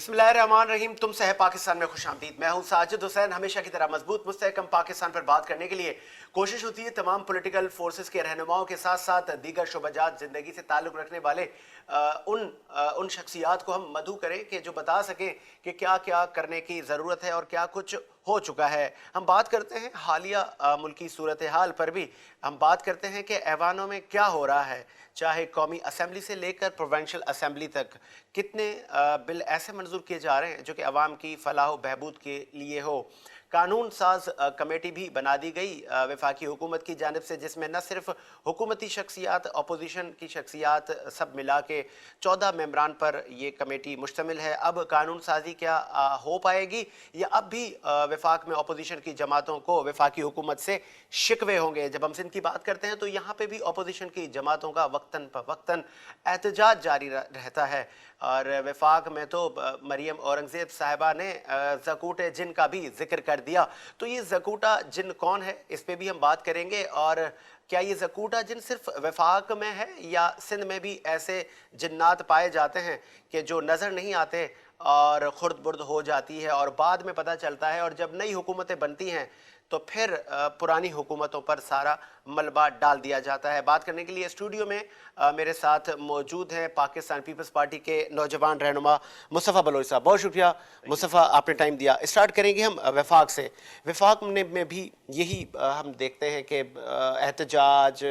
बिस्मिल्लाहिर्रहमानिर्रहीम। तुमसे है पाकिस्तान में खुशामदीद। मैं हूं साजिद हुसैन। हमेशा की तरह मजबूत मुस्तहकम पाकिस्तान पर बात करने के लिए कोशिश होती है तमाम पॉलिटिकल फोर्सेस के रहनुमाओं के साथ साथ दीगर शुबजात ज़िंदगी से ताल्लुक़ रखने वाले उन शख्सियात को हम मदऊ करें कि जो बता सकें कि क्या क्या करने की ज़रूरत है और क्या कुछ हो चुका है। हम बात करते हैं हालिया मुल्की सूरत हाल पर भी। हम बात करते हैं कि ऐवानों में क्या हो रहा है, चाहे कौमी असम्बली से लेकर प्रोविंशियल असम्बली तक कितने बिल ऐसे मंजूर किए जा रहे हैं जो कि अवाम की फलाह बहबूद के लिए हो। कानून साज कमेटी भी बना दी गई वफाकी हुकूमत की जानिब से, जिसमें न सिर्फ हुकूमती शख्सियात, अपोजिशन की शख्सियात सब मिला के 14 मेम्बरान पर यह कमेटी मुश्तमिल है। अब कानून साजी क्या हो पाएगी या अब भी वफाक में अपोजिशन की जमातों को वफाकी हुकूमत से शिकवे होंगे? जब हम सिंध की बात करते हैं तो यहाँ पे भी अपोजिशन की जमातों का वक्तन फ़वक्तन एहतजाज जारी रहता है। और वफाक में तो मरियम औरंगज़ेब साहिबा ने ज़कूटे जिन का भी जिक्र कर दिया। तो ये ज़कूटा जिन कौन है, इस पे भी हम बात करेंगे। और क्या ये ज़कूटा जिन सिर्फ वफाक में है या सिंध में भी ऐसे जिन्नात पाए जाते हैं कि जो नज़र नहीं आते और खुर्द बुर्द हो जाती है और बाद में पता चलता है, और जब नई हुकूमतें बनती हैं तो फिर पुरानी हुकूमतों पर सारा मलबा डाल दिया जाता है। बात करने के लिए स्टूडियो में मेरे साथ मौजूद हैं पाकिस्तान पीपल्स पार्टी के नौजवान रहनुमा मुस्तफ़ा बलोच साहब। बहुत शुक्रिया मुस्तफ़ा, आपने टाइम दिया। स्टार्ट करेंगे हम वफाक से। वफाक में भी यही हम देखते हैं कि एहतजाज,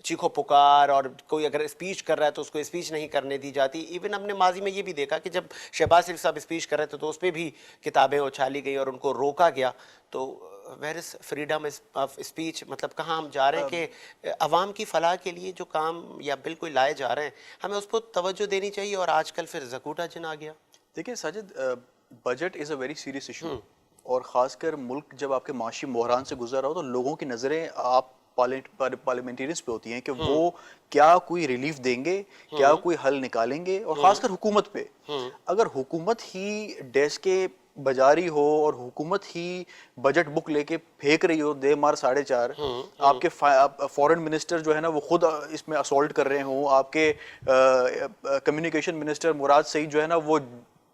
चीखो पुकार, और कोई अगर स्पीच कर रहा है तो उसको स्पीच नहीं करने दी जाती। इवन हमने माजी में ये भी देखा कि जब शहबाज शरीफ साहब स्पीच कर रहे थे तो उस पर भी किताबें उछाली गई और उनको रोका गया। तो where is freedom of speech? मतलब कहाँ हम जा रहे हैं कि अवाम की फलाह के लिए जो काम या बिल कोई लाए जा रहे हैं हमें उस पर तवज्जो देनी चाहिए, और आजकल फिर ज़कूटा जिन आ गया। देखिए Sajid, budget is a very serious issue, और ख़ासकर मुल्क जब आपके माशी बहरान से गुजर रहा हो तो लोगों की नज़रें आप पार्लियामेंटेरियंस पे होती हैं कि वो क्या कोई रिलीफ देंगे, क्या कोई हल निकालेंगे, और ख़ासकर हुकूमत पे। अगर हुकूमत ही डेस्क के बजा रही हो और हुकूमत ही बजट बुक लेके फेंक रही हो दे मार 4.5, आपके फॉरेन मिनिस्टर जो है ना वो खुद इसमें असॉल्ट कर रहे हो, आपके कम्युनिकेशन मिनिस्टर मुराद सईद जो है ना वो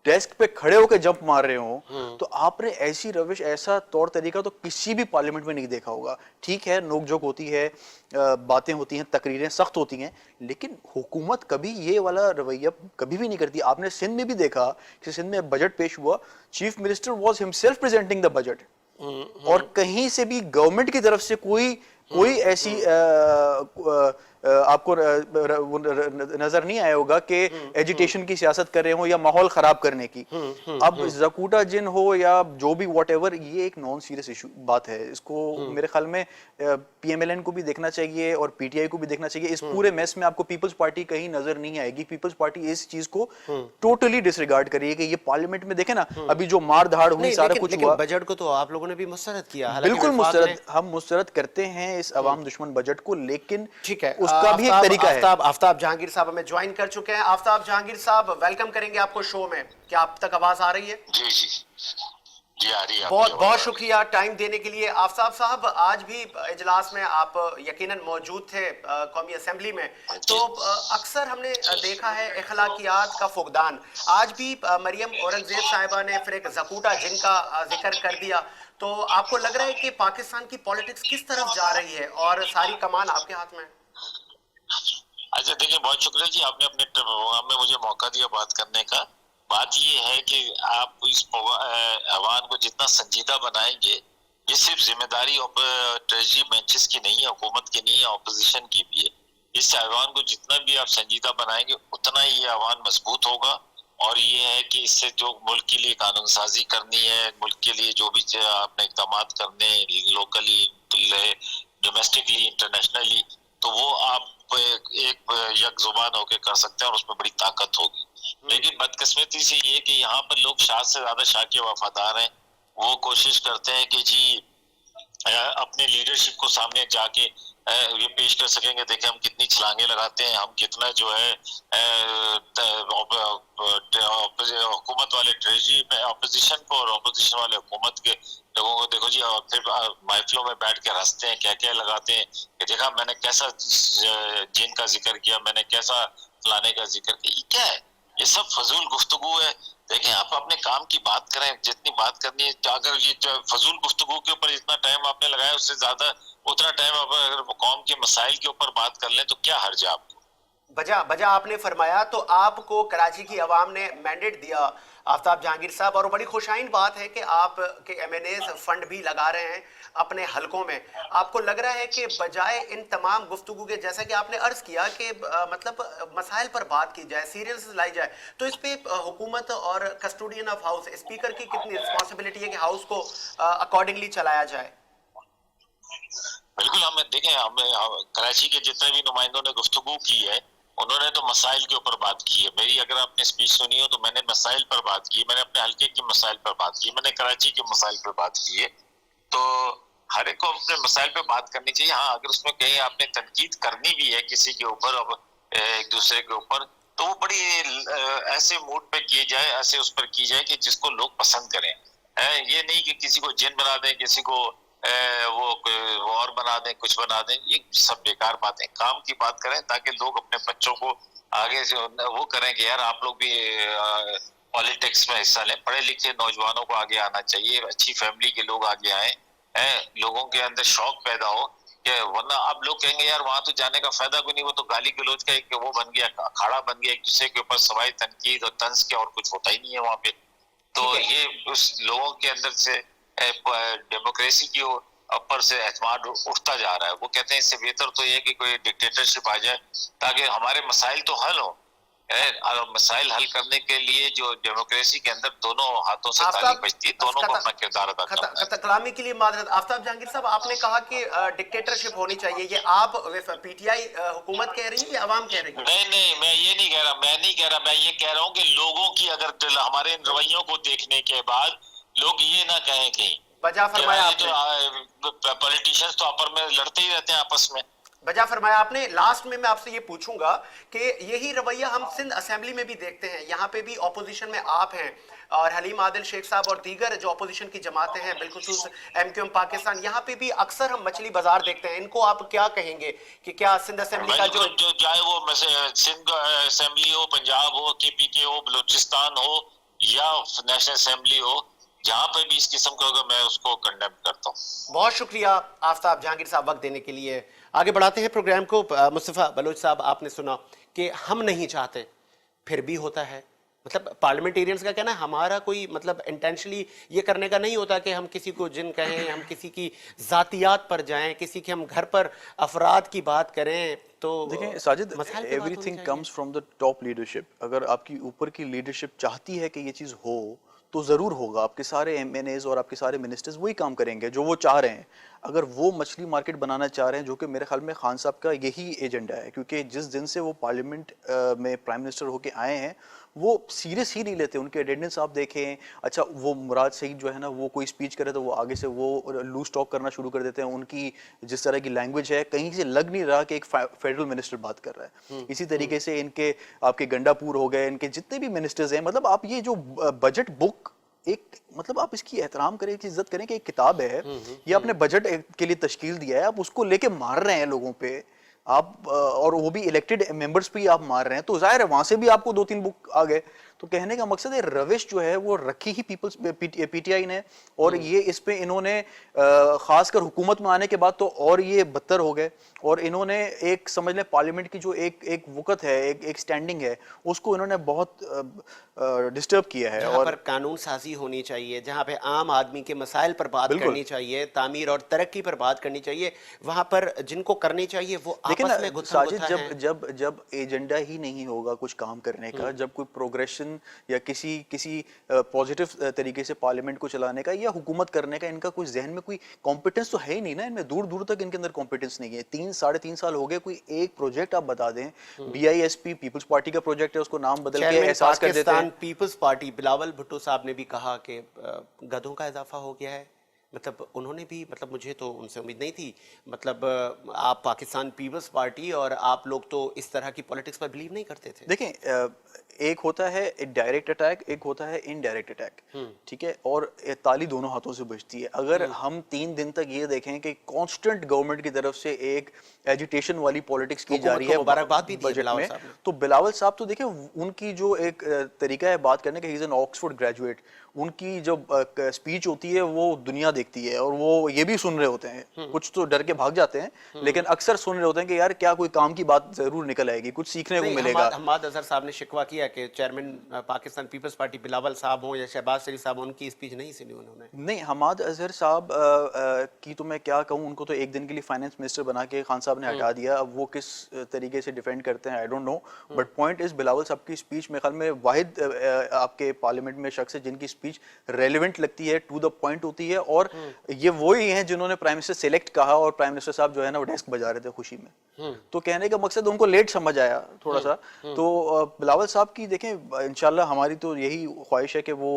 डेस्क पे खड़े होकर जंप मार रहे हो, तो आपने ऐसी रविश, ऐसा तौर तरीका तो किसी भी पार्लियामेंट में नहीं देखा होगा। ठीक है, नोकझोंक होती है, बातें होती हैं, तकरीरें सख्त होती हैं, लेकिन हुकूमत कभी ये वाला रवैया कभी भी नहीं करती। आपने सिंध में भी देखा कि सिंध में बजट पेश हुआ, chief minister was himself presenting the budget, और कहीं से भी गवर्नमेंट की तरफ से कोई ऐसी आपको नजर नहीं आया होगा कि एजिटेशन की सियासत कर रहे हो या माहौल खराब करने की। अब ज़कूटा जिन हो या जो भी व्हाटएवर, ये एक नॉन सीरियस इशू बात है। इसको मेरे ख्याल में पीएमएलएन को भी देखना चाहिए और पीटीआई को भी देखना चाहिए। इस पूरे मेस में आपको पीपल्स पार्टी कहीं नजर नहीं आएगी। पीपल्स पार्टी इस चीज को टोटली डिसरिगार्ड करिए कि ये पार्लियामेंट में देखे ना अभी जो मार धाड़ हुई, सारा कुछ हुआ। बजट को तो आप लोगों ने भी मुस्तरद किया। बिल्कुल मुस्तरद, हम मुस्तरद करते हैं इस अवाम दुश्मन बजट को, लेकिन ठीक है, उसका भी एक तरीका है। आफ्ताब जहांगीर साहब हमें ज्वाइन कर चुके हैं। आफ्ताब जहांगीर साहब, वेलकम करेंगे आपको शो में। क्या आप तक आवाज आ रही है? जी जी जी आ रही है। बहुत बहुत शुक्रिया टाइम देने के लिए। आफ्ताब साहब, आज भी इजलास में आप यकीनन मौजूद थे कौमी असेंबली में, तो अक्सर हमने देखा है अखलाकियात का फुकदान। आज भी मरियम औरंगजेब साहिबा ने फिर एक ज़कूटा जिन का जिक्र कर दिया। तो आपको लग रहा है कि पाकिस्तान की पॉलिटिक्स किस तरफ जा रही है और सारी कमान आपके हाथ में? अच्छा देखिए, बहुत शुक्रिया जी, आपने अपने प्रोग्राम में मुझे मौका दिया बात करने का। बात ये है कि आप इस ऐवान को जितना संजीदा बनाएंगे, ये सिर्फ जिम्मेदारी ट्रेजरी बेंचेस की नहीं है, हुकूमत की नहीं है, ऑपोजिशन की भी है। इस ऐवान को जितना भी आप संजीदा बनाएंगे उतना ही ये ऐवान मजबूत होगा। और ये है कि इससे जो मुल्क के लिए कानून साजी करनी है, मुल्क के लिए जो भी आपने इकदाम करने, लोकली, डोमेस्टिकली, इंटरनेशनली, तो वो आप एक यक जुबान होकर कर सकते हैं और उसमें बड़ी ताकत होगी। लेकिन बदकिस्मती से ये कि यहाँ पर लोग शाह से ज्यादा शाह के वफादार हैं। वो कोशिश करते हैं कि जी अपने लीडरशिप को सामने जाके ये पेश कर सकेंगे, देखें हम कितनी छलांगे लगाते हैं, हम कितना जो है हुकूमत वाले ट्रेजरी में ऑपोजिशन को और ऑपोजिशन वाले हुकूमत के लोगों को देखो जी, फिर महफिलों में बैठ के हंसते हैं, क्या क्या लगाते हैं कि देखा मैंने कैसा जिन का जिक्र किया, मैंने कैसा फलाने का जिक्र किया। क्या है ये सब फजूल गुफ्तगू है। देखें आप अपने काम की बात करें, जितनी बात करनी है, अगर ये फजूल गुफ्तगू के ऊपर जितना टाइम आपने लगाया उससे ज्यादा उतना टाइम आप अगर कौम के मसाइल के ऊपर बात कर लें तो क्या हर्ज है आपको। बजा बजा आपने फरमाया तो आपको कराची की आवाम ने मैंडेट दिया आफ्ताब जहांगीर साहब, और बड़ी खुशाइन बात है कि आप के एमएनएज फंड भी लगा रहे हैं अपने हलकों में। आपको लग रहा है कि बजाय इन तमाम गुफ्तगू के, जैसा कि आपने अर्ज किया कि मतलब मसाइल पर बात की जाए, सीरियस लाई जाए, तो इस पे हुकूमत और कस्टोडियन ऑफ हाउस स्पीकर की कितनी रिस्पॉन्सिबिलिटी है कि हाउस को अकॉर्डिंगली चलाया जाए? बिल्कुल, हमें देखें, हमें कराची के जितने भी नुमाइंदों ने गुफ्तगू की है उन्होंने तो मसाइल के ऊपर बात की है। मेरी अगर आपने स्पीच सुनी हो तो मैंने मसाइल पर बात की, मैंने अपने हल्के के मसाइल पर बात की, मैंने कराची के मसाइल पर बात की है। तो हर एक को अपने मसाइल पे बात करनी चाहिए। हाँ, अगर उसमें कहीं आपने तनकीद करनी भी है किसी के ऊपर, अब एक दूसरे के ऊपर, तो वो बड़ी ऐसे मूड पे की जाए, ऐसे उस पर की जाए कि जिसको लोग पसंद करें। ये नहीं कि किसी को जिन बना दें, किसी को वो और बना दें, कुछ बना दें, ये सब बेकार बातें। काम की बात करें ताकि लोग अपने बच्चों को आगे से वो करें कि यार आप लोग भी पॉलिटिक्स में हिस्सा लें, पढ़े लिखे नौजवानों को आगे आना चाहिए, अच्छी फैमिली के लोग आगे आए, लोगों के अंदर शौक पैदा हो। वरना आप लोग कहेंगे यार वहां तो जाने का फायदा कोई नहीं, वो तो गाली गलौज का एक वो बन गया, अखाड़ा बन गया, एक दूसरे के ऊपर सवाई तनकीद और तंज के, और कुछ होता ही नहीं है वहां पे। तो ये उस लोगों के अंदर से डेमोक्रेसी की ऊपर से एतमाद उठता जा रहा है। वो कहते हैं इससे बेहतर तो ये कि कोई डिक्टेटरशिप आ जाए ताकि हमारे मसाइल तो हल हो। और मसाइल हल करने के लिए जो डेमोक्रेसी के अंदर दोनों हाथों से ताली आफ्ताब बजती है, दोनों को अपना किरदार अदा करना है। कलामी के लिए माजरत। आफ्ताब जहांगीर साहब, आपने कहा कि डिक्टेटरशिप होनी चाहिए, ये आप पीटीआई हुकूमत कह रही है या आवाम कह रही है? नहीं नहीं, मैं ये नहीं कह रहा, मैं ये कह रहा हूँ कि लोगों की अगर हमारे रवैयों को देखने के बाद लोग ये ना कहें कहीं बजा फरमाया आपने, तो पॉलिटिशियंस तो आपस में लड़ते ही रहते हैं आपस में। बजा फरमाया आपने। लास्ट में मैं आपसे ये पूछूंगा कि यही रवैया हम सिंध असेंबली में भी देखते हैं, यहाँ पे भी ऑपोजिशन में आप हैं और हलीम आदिल शेख साहब और दीगर जो ऑपोजिशन की जमातें हैं, बिलखुसूस एमक्यूएम पाकिस्तान, यहाँ पे भी अक्सर हम मछली बाजार देखते हैं। इनको आप क्या कहेंगे कि क्या सिंध असेंबली का जो चाहे वो सिंध असेंबली हो, पंजाब हो, केपीके हो, बलूचिस्तान हो या नेशनल असेंबली हो, जहां पर भी इस किस्म का होगा मैं उसको कंडेम करता हूँ। बहुत शुक्रिया आफ्ताब जहांगीर साहब वक्त देने के लिए। आगे बढ़ाते हैं प्रोग्राम को। मुस्तफ़ा बलोच साहब, आपने सुना कि हम नहीं चाहते फिर भी होता है। मतलब पार्लियामेंटेरियंस का कहना है हमारा कोई मतलब इंटेंशनली ये करने का नहीं होता कि हम किसी को जिन कहें, हम किसी की जातियात पर जाएं, किसी के हम घर पर अफराद की बात करें। तो देखें साजिद, मसाइल पे बात होनी एवरीथिंग चाहिए। Comes from the top leadership. अगर आपकी ऊपर की लीडरशिप चाहती है कि ये चीज़ हो तो ज़रूर होगा। आपके सारे एमएनएज और आपके सारे मिनिस्टर्स वही काम करेंगे जो वो चाह रहे हैं। अगर वो मछली मार्केट बनाना चाह रहे हैं, जो कि मेरे ख्याल में खान साहब का यही एजेंडा है, क्योंकि जिस दिन से वो पार्लियामेंट में प्राइम मिनिस्टर होके आए हैं वो सीरियस ही नहीं लेते। उनके अटेंडेंस आप देखें, अच्छा वो मुराद सईद जो है ना, वो कोई स्पीच करे तो वो आगे से वो लूज टॉक करना शुरू कर देते हैं। उनकी जिस तरह की लैंग्वेज है, कहीं से लग नहीं रहा कि एक फेडरल मिनिस्टर बात कर रहा है। इसी तरीके से इनके आपके गंडापुर हो गए, इनके जितने भी मिनिस्टर्स हैं, मतलब आप ये जो बजट बुक एक, मतलब आप इसकी एहतराम करें, इसकी इज्जत करें कि एक किताब है, ये आपने बजट के लिए तश्कील दिया है, आप उसको लेके मार रहे हैं लोगों पे आप, और वो भी इलेक्टेड मेंबर्स पे ही आप मार रहे हैं, तो जाहिर है वहां से भी आपको 2-3 बुक आ गए। तो कहने का मकसद है रविश जो है वो रखी ही पीपल्स पीटीआई ने, और ये इस पे इन्होंने खासकर हुकूमत में आने के बाद तो और ये बदतर हो गए। और इन्होंने एक समझ लें पार्लियामेंट की जो एक वक़्त है, एक स्टैंडिंग है, उसको इन्होंने बहुत डिस्टर्ब किया है। जहाँ और पर कानून साजी होनी चाहिए, जहाँ पे आम आदमी के मसाइल पर बात करनी चाहिए, तामीर और तरक्की पर बात करनी चाहिए, वहाँ पर जिनको करनी चाहिए वो आपस में गुत्थम साजिद, गुत्था हैं। जब एजेंडा ही नहीं होगा कुछ काम करने का, जब कोई प्रोग्रेशन या किसी पॉजिटिव तरीके से पार्लियामेंट को चलाने का या हुकूमत करने का इनका कोई जहन में कोई कॉम्पिटेंस तो है ही नहीं ना। इनमें दूर दूर तक इनके अंदर कॉम्पिटेंस नहीं है। 3-3.5 साल हो गए, कोई एक प्रोजेक्ट आप बता दें। बीआईएसपी पीपल्स पार्टी का प्रोजेक्ट है, उसको नाम बदल के एहसास कर देते हैं। पीपल्स पार्टी, बिलावल भुट्टो साहब ने भी कहा कि गधों का इजाफा हो गया है। मतलब उन्होंने भी, मतलब मुझे तो उनसे उम्मीद नहीं थी, मतलब आप पाकिस्तान पीपल्स पार्टी और आप लोग तो इस तरह की पॉलिटिक्स पर बिलीव नहीं करते थे। देखें, एक होता है डायरेक्ट अटैक, एक होता है इनडायरेक्ट अटैक, ठीक है, और ये ताली दोनों हाथों से बजती है। अगर हम 3 दिन तक ये देखें कि कांस्टेंट गवर्नमेंट की तरफ से एक एजुटेशन वाली पॉलिटिक्स की जा रही है मुबारकबाद भी दी है बजट बिलावल में, साहब ने। तो बिलावल साहब तो देखें उनकी जो एक तरीका है बात करने का, he is an Oxford graduate, उनकी जो स्पीच होती है वो दुनिया देखती है, और वो ये भी सुन रहे होते हैं, कुछ तो डर के भाग जाते हैं लेकिन अक्सर सुन रहे होते हैं कि यार क्या कोई काम की बात जरूर निकल आएगी, कुछ सीखने को मिलेगा। हम्माद अजहर साहब ने शिकवा किया कि chairman Pakistan Peoples Party Bilawal Sahab हो या शहबाज शरीफ साहब, उनकी स्पीच नहीं सुनी उन्होंने। नहीं, हमाद अजहर साहब की तो मैं क्या कहूँ, उनको तो एक दिन के लिए फाइनेंस मिनिस्टर बना के खान साहब ने हटा दिया। अब वो किस तरीके से डिफेंड करते हैं I don't know, but point is Bilawal साहब की स्पीच मेरे ख्याल में वाहिद आपके पार्लियामेंट में शख्स है जिनकी स्पीच रेलिवेंट लगती है, टू द पॉइंट होती है, और ये वही हैं जिन्होंने प्राइम मिनिस्टर सेलेक्ट कहा, और प्राइम मिनिस्टर साहब जो है ना वो डेस्क बजा रहे थे खुशी में। तो कहने का मकसद उनको लेट समझ आया थोड़ा सा। तो बिलावल साहब की देखें, इंशाल्लाह हमारी तो यही ख्वाहिश है कि वो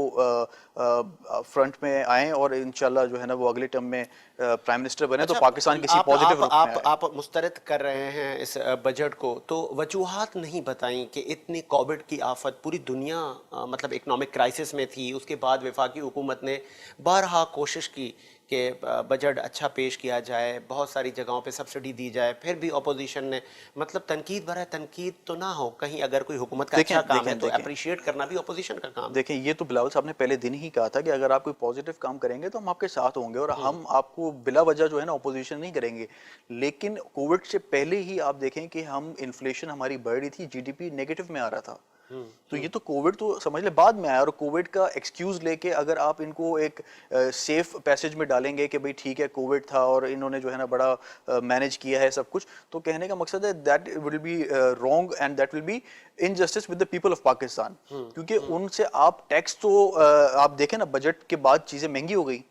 फ्रंट में आए और इंशाल्लाह जो है ना वो अगले टर्म में प्राइम मिनिस्टर बने। तो पाकिस्तान किसी पॉजिटिव रुख में आए। आप मुस्तरद कर रहे हैं इस बजट को, तो वजूहात नहीं बताई कि इतनी कोविड की आफत पूरी दुनिया मतलब इकोनॉमिक क्राइसिस में थी, उसके बाद वफाकी हुकूमत ने बारहा कोशिश की कि बजट अच्छा पेश किया जाए, बहुत सारी जगहों पे सब्सिडी दी जाए, फिर भी अपोजिशन ने मतलब तनकीद भरा तनकीद तो ना हो कहीं, अगर कोई हुकूमत का अच्छा काम है तो अप्रिशिएट करना भी अपोजिशन का काम। देखें, ये तो बिलावल साहब ने पहले दिन ही कहा था कि अगर आप कोई पॉजिटिव काम करेंगे तो हम आपके साथ होंगे, और हम आपको बिला वजह जो है ना अपोजिशन नहीं करेंगे। लेकिन कोविड से पहले ही आप देखें कि हम इन्फ्लेशन हमारी बढ़ रही थी, जीडीपी नेगेटिव में आ रहा था। तो ये तो कोविड तो समझ ले बाद में आया, और कोविड का एक्सक्यूज लेके अगर आप इनको एक सेफ पैसेज में डालेंगे कि भाई ठीक है कोविड था और इन्होंने जो है ना बड़ा मैनेज किया है सब कुछ, तो कहने का मकसद है that will be wrong and that will be injustice with the people of Pakistan. क्योंकि उनसे आप टैक्स तो आप देखें ना, बजट के बाद चीजें महंगी हो गई।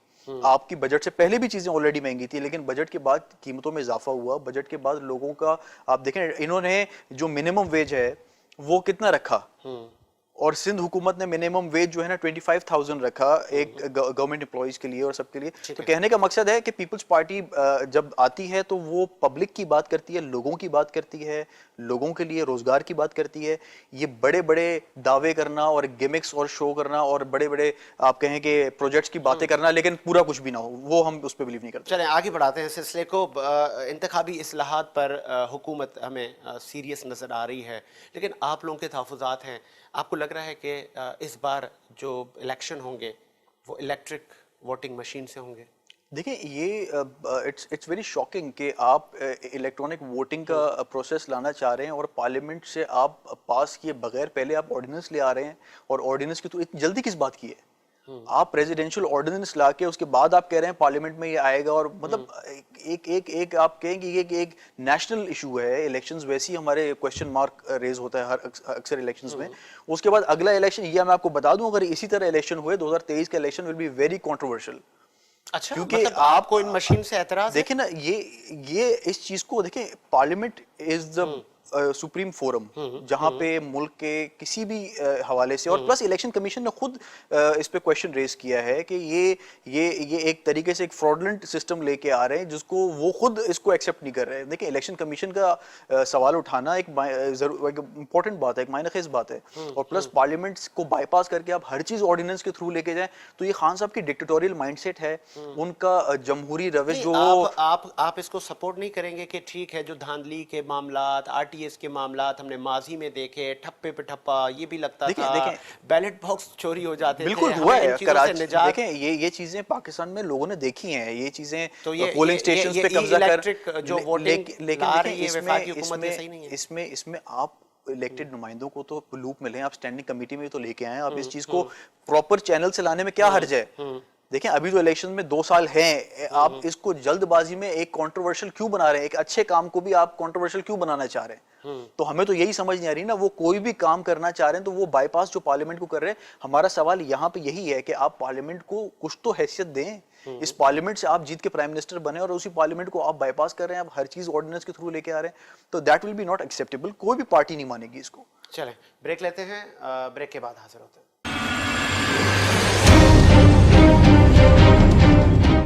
आपकी बजट से पहले भी चीजें ऑलरेडी महंगी थी, लेकिन बजट के बाद कीमतों में इजाफा हुआ। बजट के बाद लोगों का आप देखें, इन्होंने जो मिनिमम वेज है वो कितना रखा, और सिंध हुकूमत ने मिनिमम वेज जो है ना 25,000 रखा एक गवर्नमेंट एम्प्लॉइज के लिए और सबके लिए। तो कहने का मकसद है कि पीपल्स पार्टी जब आती है तो वो पब्लिक की बात करती है, लोगों की बात करती है, लोगों के लिए रोजगार की बात करती है। ये बड़े बड़े दावे करना और गिमिक्स और शो करना और बड़े बड़े आप कहें कि प्रोजेक्ट्स की बातें करना लेकिन पूरा कुछ भी ना हो, वो हम उस पर बिलीव नहीं करते। चलें आगे बढ़ाते हैं सिलसिले को। इंतखाबी इस्लाहात पर हुकूमत हमें सीरियस नज़र आ रही है, लेकिन आप लोगों के तहफ़्फ़ुज़ात हैं, आपको लग रहा है कि इस बार जो इलेक्शन होंगे वो इलेक्ट्रिक वोटिंग मशीन से होंगे? देखिए, ये इट्स वेरी शॉकिंग कि आप इलेक्ट्रॉनिक वोटिंग का प्रोसेस लाना चाह रहे हैं और पार्लियामेंट से आप पास किए बगैर पहले आप ऑर्डिनेंस ले आ रहे हैं, और ऑर्डिनेंस की तो इतनी जल्दी किस बात की है? आप प्रेसिडेंशियल ऑर्डिनेंस लाके उसके बाद आप कह रहे हैं पार्लियामेंट में ये आएगा, और मतलब एक आप कहें कि ये एक नेशनल इशू है। इलेक्शंस वैसे ही हमारे क्वेश्चन मार्क रेज होता है हर अक्सर इलेक्शंस में। उसके बाद अगला इलेक्शन, ये मैं आपको बता दूं, अगर इसी तरह इलेक्शन हुए 2023 का election will be very controversial. अच्छा, क्योंकि मतलब आपको इन मशीन से एतराज है? देखिए ना, ये इस चीज को देखें, parliament is the supreme forum जहां पे मुल्क के किसी भी हवाले से, और प्लस इलेक्शन कमीशन ने खुद इस पे क्वेश्चन रेज किया है कि ये एक तरीके से एक फ्रॉडलेंट सिस्टम लेके आ रहे हैं जिसको वो खुद इसको एक्सेप्ट नहीं कर रहे हैं। देखिए, इलेक्शन कमीशन का सवाल उठाना एक इंपॉर्टेंट बात है, एक मायने खेज बात है, और प्लस पार्लियामेंट को बाईपास करके आप हर चीज ऑर्डिनेंस के थ्रू लेके जाएं, तो ये खान साहब की डिक्टेटोरियल माइंडसेट है, उनका जमहूरी रविश जो आप इसको सपोर्ट नहीं करेंगे कि ठीक है जो धांधली के मामलात, आरटीएस के मामलात हमने माजी में देखे, ठप्पे पे ठप्पा, ये भी लगता था, बैलेट बॉक्स चोरी हो जाते थे, बिल्कुल हुआ है कराची। देखें, ये चीजें पाकिस्तान में लोगों ने देखी हैं, ये चीजें तो ये पोलिंग स्टेशंस पे कब्जा कर, जो वोटिंग लेकिन इसमें आप इलेक्टेड नुमाइंदों को तो लूप मिले, आप स्टैंडिंग कमेटी में तो लेके आए, आप इस चीज को प्रॉपर चैनल से लाने में क्या हर्ज है? देखें, अभी जो इलेक्शन में 2 साल हैं, आप इसको जल्दबाजी में एक कंट्रोवर्शियल क्यों बना रहे हैं? एक अच्छे काम को भी आप कंट्रोवर्शियल क्यों बनाना चाह रहे हैं? तो हमें तो यही समझ नहीं आ रही ना, वो कोई भी काम करना चाह रहे हैं तो वो बाईपास जो पार्लियामेंट को कर रहे हैं। हमारा सवाल यहाँ पे यही है कि आप पार्लियामेंट को कुछ तो हैसियत दें। इस पार्लियामेंट से आप जीत के प्राइम मिनिस्टर बने और उसी पार्लियामेंट को आप बाईपास कर रहे हैं, आप हर चीज ऑर्डिनेंस के थ्रू लेके आ रहे हैं, तो that will be not acceptable. कोई भी पार्टी नहीं मानेगी इसको। चलें ब्रेक लेते हैं, ब्रेक के बाद हाजिर होते हैं।